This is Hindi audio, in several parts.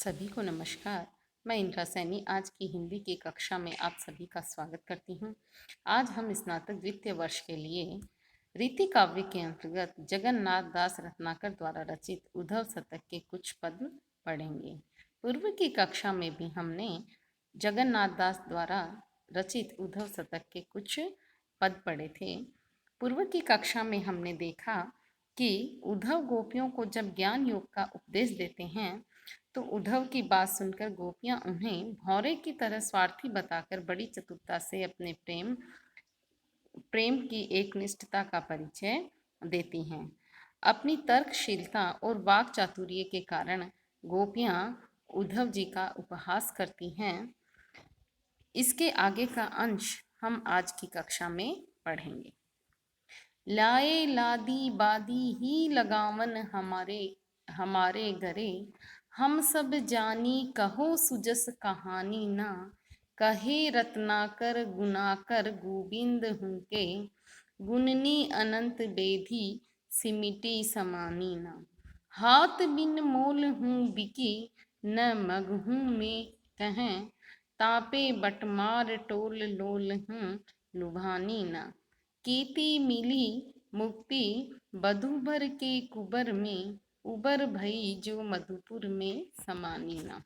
सभी को नमस्कार। मैं इंद्रा सैनी आज की हिंदी की कक्षा में आप सभी का स्वागत करती हूँ। आज हम स्नातक द्वितीय वर्ष के लिए रीति काव्य के अंतर्गत जगन्नाथ दास रत्नाकर द्वारा रचित उद्धव शतक के कुछ पद पढ़ेंगे। पूर्व की कक्षा में भी हमने जगन्नाथ दास द्वारा रचित उद्धव शतक के कुछ पद पढ़े थे। पूर्व की कक्षा में हमने देखा कि उद्धव गोपियों को जब ज्ञान योग का उपदेश देते हैं तो उद्धव की बात सुनकर गोपियां उन्हें भौरे की तरह स्वार्थी बताकर बड़ी चतुरता से अपने प्रेम की एक निष्ठता का परिचय देती हैं। अपनी तर्कशीलता और वाक चातुर्य के कारण गोपियां उद्धव जी का उपहास करती हैं। इसके आगे का अंश हम आज की कक्षा में पढ़ेंगे। लाए लादी बादी ही लगावन हमारे हमारे घरे, हम सब जानी कहो सुजस कहानी ना, कहे रत्नाकर गुनाकर गोविंद हूँ के, गुणनी अनंत बेधी सिमिटी समानी ना, हाथ बिन मोल हूँ बिकी न मगहूँ में कहें, तापे बटमार टोल लोल हूँ लुभानी ना, कीती मिली मुक्ति बधुबर के कुबर में, उबर भई जो मधुपुर में समानी ना।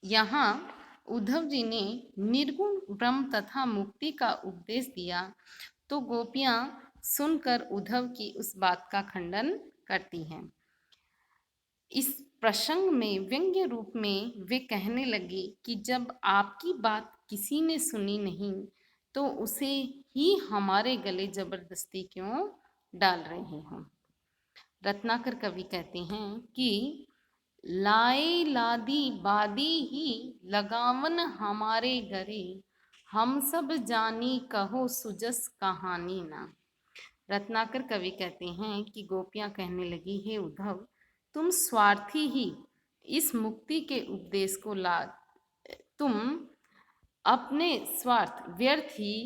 यहाँ उद्धव जी ने निर्गुण ब्रह्म तथा मुक्ति का उपदेश दिया तो गोपियां सुनकर उद्धव की उस बात का खंडन करती हैं। इस प्रसंग में व्यंग्य रूप में वे कहने लगे कि जब आपकी बात किसी ने सुनी नहीं तो उसे ही हमारे गले जबरदस्ती क्यों डाल रहे हो। रत्नाकर कवि कहते हैं कि लाए लादी बादी ही लगावन हमारे घरे, हम सब जानी कहो सुजस कहानी ना। रत्नाकर कवि कहते हैं कि गोपियां कहने लगी, हे उद्धव, तुम स्वार्थी ही इस मुक्ति के उपदेश को तुम अपने स्वार्थ व्यर्थ ही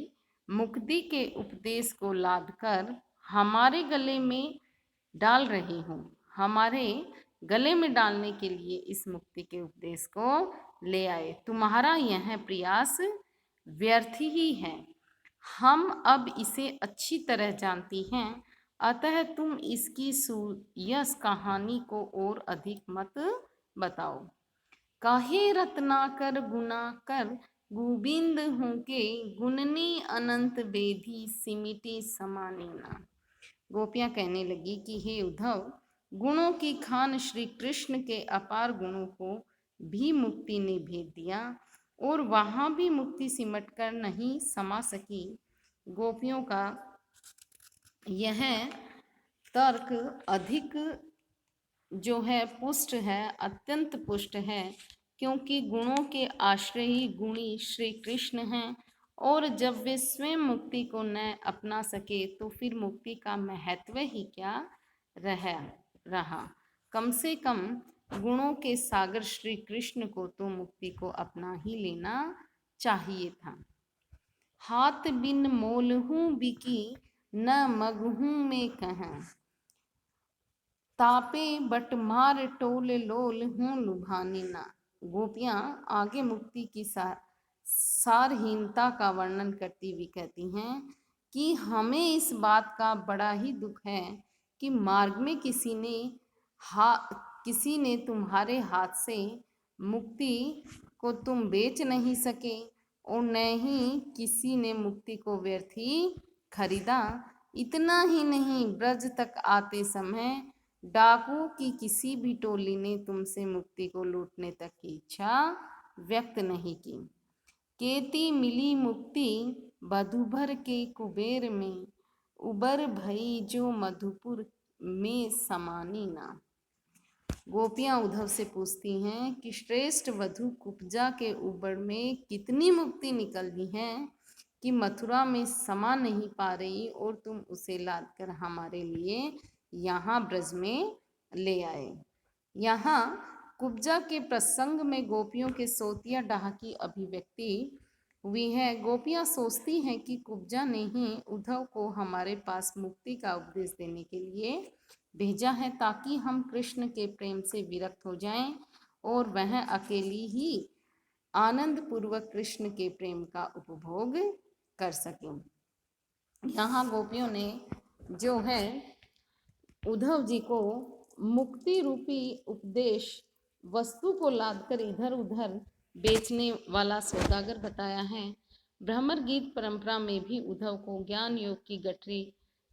मुक्ति के उपदेश को लाद कर हमारे गले में डाल रहे हो। हमारे गले में डालने के लिए इस मुक्ति के उपदेश को ले आए। तुम्हारा यह प्रयास व्यर्थ ही है। हम अब इसे अच्छी तरह जानती हैं, अतः तुम इसकी सुयस कहानी को और अधिक मत बताओ। काहे रत्नाकर गुनाकर गोविंद हूँ के, गुणनी अनंत बेधी सिमिटी समानी ना। गोपियां कहने लगी कि हे उद्धव, गुणों की खान श्री कृष्ण के अपार गुणों को भी मुक्ति ने भेद दिया और वहां भी मुक्ति सिमट कर नहीं समा सकी। गोपियों का यह तर्क अधिक जो है पुष्ट है, अत्यंत पुष्ट है, क्योंकि गुणों के आश्रय ही गुणी श्री कृष्ण हैं और जब वे स्वयं मुक्ति को न अपना सके तो फिर मुक्ति का महत्व ही क्या रहा। कम से कम गुणों के सागर श्री कृष्ण को तो मुक्ति को अपना ही लेना चाहिए था। हाथ बिन मोल हूँ बिकी न मगहूँ में कहें, तापे बटमार टोल लोल हूँ लुभानी ना। गोपियां आगे मुक्ति की सारहीनता का वर्णन करती हुई कहती हैं कि हमें इस बात का बड़ा ही दुख है कि मार्ग में किसी ने तुम्हारे हाथ से मुक्ति को तुम बेच नहीं सके और न ही किसी ने मुक्ति को व्यर्थ ही खरीदा। इतना ही नहीं, ब्रज तक आते समय डाकू की किसी भी टोली ने तुमसे मुक्ति को लूटने तक की इच्छा व्यक्त नहीं की। केती मिली मुक्ति बधुभर के कुबेर में, उबर भई जो मधुपुर में समानी ना। गोपियां उद्धव से पूछती हैं कि श्रेष्ठ वधु कुब्जा के उबर में कितनी मुक्ति निकली है कि मथुरा में समा नहीं पा रही और तुम उसे लाद कर हमारे लिए यहाँ ब्रज में ले आए। यहाँ कुब्जा के प्रसंग में गोपियों के सोतिया डाह की अभिव्यक्ति हुई है। गोपियां सोचती हैं कि कुब्जा ने ही उद्धव को हमारे पास मुक्ति का उपदेश देने के लिए भेजा है ताकि हम कृष्ण के प्रेम से विरक्त हो जाएं और वह अकेली ही आनंद पूर्वक कृष्ण के प्रेम का उपभोग कर सके। यहाँ गोपियों ने जो है उद्धव जी को मुक्ति रूपी उपदेश वस्तु को लादकर इधर उधर बेचने वाला सौदागर बताया है। भ्रमर गीत परंपरा में भी उद्धव को ज्ञान योग की गठरी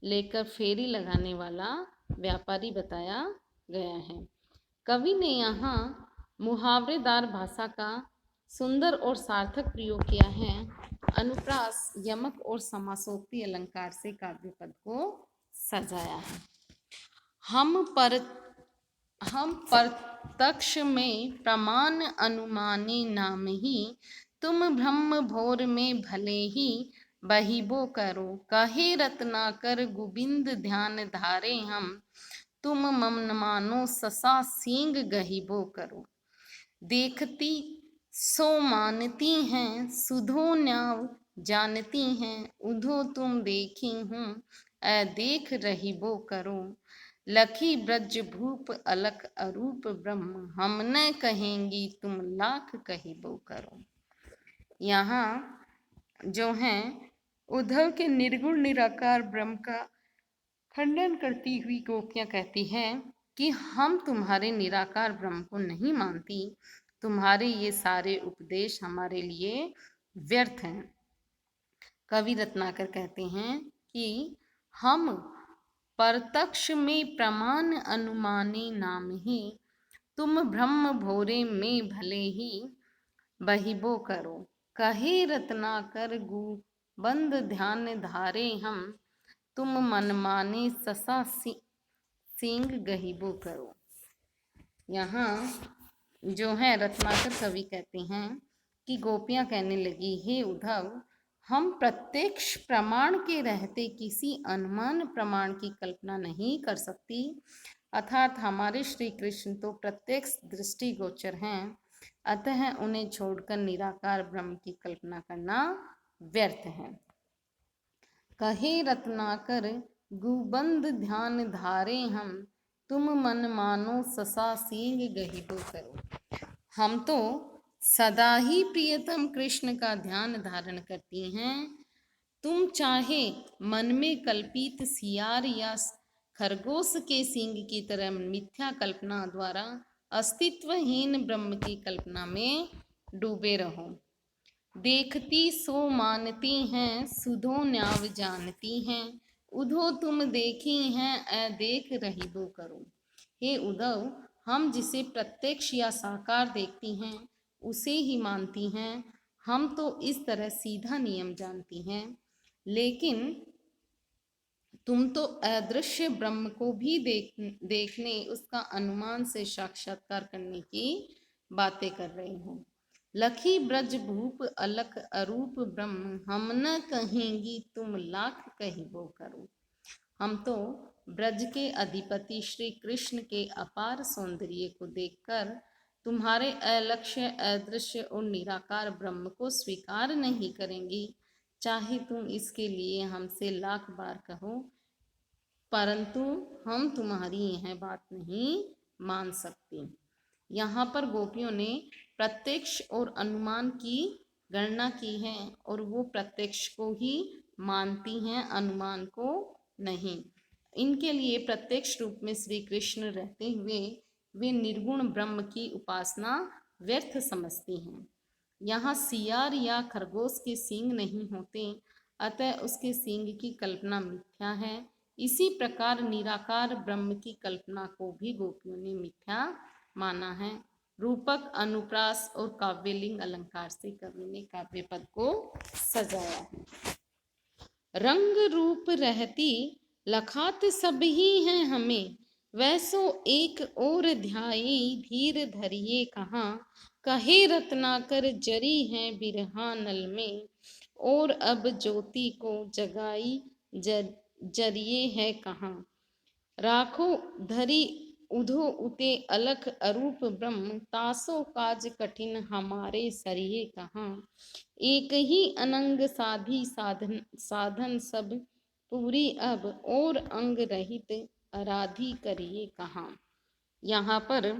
लेकर फेरी लगाने वाला व्यापारी बताया गया है। कवि ने यहाँ मुहावरेदार भाषा का सुंदर और सार्थक प्रयोग किया है। अनुप्रास, यमक और समासोक्ति अलंकार से काव्य पद को सजाया है। हम प्रत्यक्ष में प्रमाण अनुमानी नाम ही, तुम ब्रह्म भोर में भले ही बहिबो करो। कहे रत्नाकर गोविंद ध्यान धारे हम, तुम मन मानो ससा सींग गहिबो करो। देखती सो मानती हैं, सुधो न्याव जानती हैं। उधो तुम देखी हूँ, देख रहिबो करो। लखी ब्रज भूप अलख अरूप ब्रह्म, हम न कहेंगी तुम लाख कहिबो करो। यहाँ जो है उद्धव के निर्गुण निराकार ब्रह्म का खंडन करती हुई गोपियाँ कहती हैं कि हम तुम्हारे निराकार ब्रह्म को नहीं मानती, तुम्हारे ये सारे उपदेश हमारे लिए व्यर्थ हैं। कवि रत्नाकर कहते हैं कि हम प्रत्यक्ष में प्रमाण अनुमानी नाम ही, तुम ब्रह्म भोरे में भले ही बहिबो करो। कहे रत्नाकर गुबंद ध्यान धारे हम, तुम मनमाने ससा सींग गहिबो करो। यहाँ जो है रत्नाकर कवि कहते हैं कि गोपियाँ कहने लगी, हे उद्धव, हम प्रत्यक्ष प्रमाण के रहते किसी अनुमान प्रमाण की कल्पना नहीं कर सकती, अर्थात हमारे श्री कृष्ण तो प्रत्यक्ष दृष्टिगोचर हैं, अतः उन्हें छोड़कर निराकार ब्रह्म की कल्पना करना व्यर्थ है। कहे रत्नाकर गुबंद ध्यान धारे हम, तुम मन मानो ससा सींग गहिबो करो। हम तो सदा ही प्रियतम कृष्ण का ध्यान धारण करती हैं, तुम चाहे मन में कल्पित सियार या खरगोश के सींग की तरह मिथ्या कल्पना द्वारा अस्तित्वहीन ब्रह्म की कल्पना में डूबे रहो। देखती सो मानती हैं, सुधो न्याव जानती हैं। उधो तुम देखी हैं, देख रहिबो करो। हे उद्धव, हम जिसे प्रत्यक्ष या साकार देखती हैं उसे ही मानती हैं। हम तो इस तरह सीधा नियम जानती हैं, लेकिन तुम तो अदृश्य ब्रह्म को भी देखने, उसका अनुमान से साक्षात्कार करने की बातें कर रहे हो। लखी ब्रज भूप अलख अरूप ब्रह्म, हम न कहेंगी तुम लाख कहिबो करो। हम तो ब्रज के अधिपति श्री कृष्ण के अपार सौंदर्य को देखकर तुम्हारे अलक्ष्य, अदृश्य और निराकार ब्रह्म को स्वीकार नहीं करेंगी, चाहे तुम इसके लिए हमसे लाख बार कहो, परंतु हम तुम्हारी यह बात नहीं मान सकती। यहाँ पर गोपियों ने प्रत्यक्ष और अनुमान की गणना की है और वो प्रत्यक्ष को ही मानती हैं, अनुमान को नहीं। इनके लिए प्रत्यक्ष रूप में श्री कृष्ण रहते हुए वे निर्गुण ब्रह्म की उपासना व्यर्थ समझती हैं। यहाँ सियार या खरगोश के सींग नहीं होते, अतः उसके सींग की कल्पना मिथ्या है। इसी प्रकार निराकार ब्रह्म की कल्पना को भी गोपियों ने मिथ्या माना है। रूपक, अनुप्रास और काव्यलिंग अलंकार से कवि ने काव्य पद को सजाया है। रंग रूप रहती लखात सब ही हैं हमें, वैसो एक और ध्याई धीर धरिए कहाँ। कहे रत्नाकर जरी हैं बिरहा नल में, और अब ज्योति को जगाई जरिए है कहाँ। राखो धरी उधो उते अलख अरूप ब्रह्म, तासो काज कठिन हमारे सरिये कहाँ। एक ही अनंग साधी साधन सब पूरी, अब और अंग रहित आराधी करिए कहाँ। यहाँ पर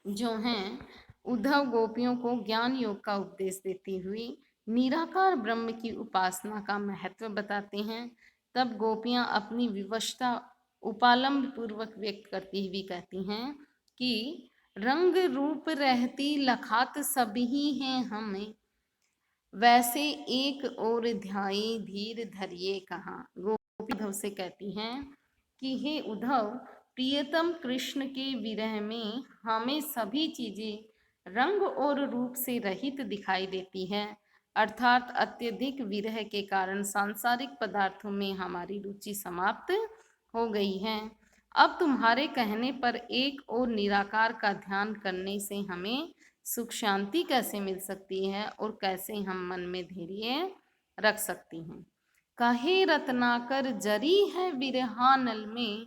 जो हैं उद्धव गोपियों को ज्ञान योग का उपदेश देती हुई निराकार ब्रह्म की उपासना का महत्व बताते हैं। तब गोपियां अपनी विवशता उपालंब पूर्वक व्यक्त करती हुई कहती हैं कि रंग रूप रहती लखात सब ही हैं हमें, वैसे एक और ध्याई धीर धरिए कहाँ। गोपी उद्धव से कहती हैं कि हे उद्धव, प्रियतम कृष्ण के विरह में हमें सभी चीजें रंग और रूप से रहित दिखाई देती है, अर्थात अत्यधिक विरह के कारण सांसारिक पदार्थों में हमारी रुचि समाप्त हो गई है। अब तुम्हारे कहने पर एक और निराकार का ध्यान करने से हमें सुख शांति कैसे मिल सकती है और कैसे हम मन में धैर्य रख सकती हैं। कहे रत्नाकर जरी है विरहानल में,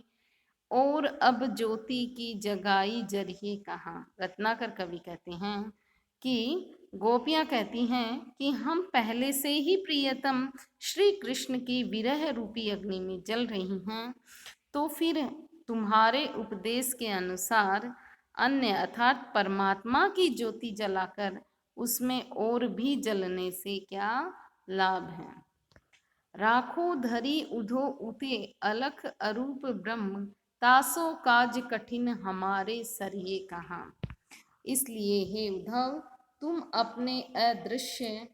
और अब ज्योति की जगाई जरिए कहाँ। रत्नाकर कवि कहते हैं कि गोपियां कहती हैं कि हम पहले से ही प्रियतम श्री कृष्ण की विरह रूपी अग्नि में जल रही हैं, तो फिर तुम्हारे उपदेश के अनुसार अन्य अर्थात परमात्मा की ज्योति जलाकर उसमें और भी जलने से क्या लाभ है। राखो धरी उधो उते अलख अरूप ब्रह्म, तासो काज कठिन हमारे सरिये कहाँ। इसलिए हे उद्धव, तुम अपने अदृश्य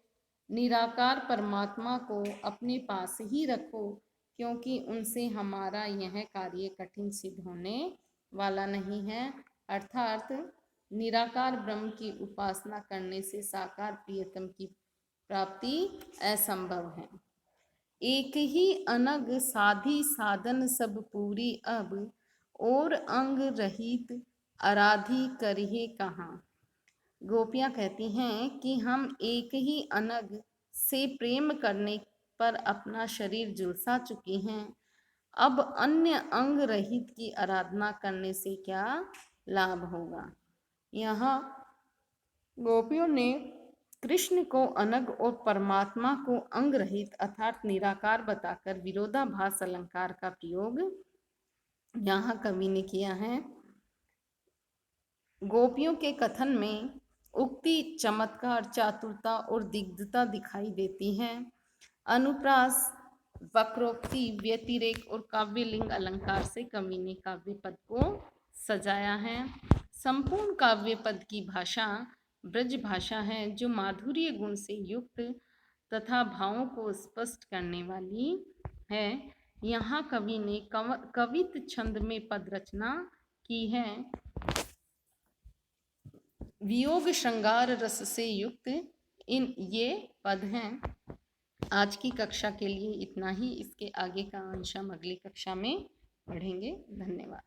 निराकार परमात्मा को अपने पास ही रखो, क्योंकि उनसे हमारा यह कार्य कठिन सिद्ध होने वाला नहीं है। अर्थात निराकार ब्रह्म की उपासना करने से साकार प्रियतम की प्राप्ति असंभव है। एक ही अनग साधी साधन सब पूरी अब, और अंग रहित आराधी करिए कहाँ। गोपियां कहती हैं कि हम एक ही अनग से प्रेम करने पर अपना शरीर झुलसा चुकी हैं, अब अन्य अंग रहित की आराधना करने से क्या लाभ होगा। यहाँ गोपियों ने कृष्ण को अनग और परमात्मा को अंग रहित अर्थात निराकार बताकर विरोधाभास अलंकार का प्रयोग यहाँ कवि ने किया है। गोपियों के कथन में उक्ति चमत्कार चातुरता और दिग्धता दिखाई देती है। अनुप्रास वक्रोक्ति व्यतिरेक और काव्यलिंग अलंकार से कवि ने काव्य पद को सजाया है। संपूर्ण काव्य पद की भाषा ब्रज भाषा है, जो माधुर्य गुण से युक्त तथा भावों को स्पष्ट करने वाली है। यहाँ कवि ने कवित छंद में पद रचना की है। वियोग श्रृंगार रस से युक्त ये पद हैं। आज की कक्षा के लिए इतना ही। इसके आगे का अंश हम अगली कक्षा में पढ़ेंगे। धन्यवाद।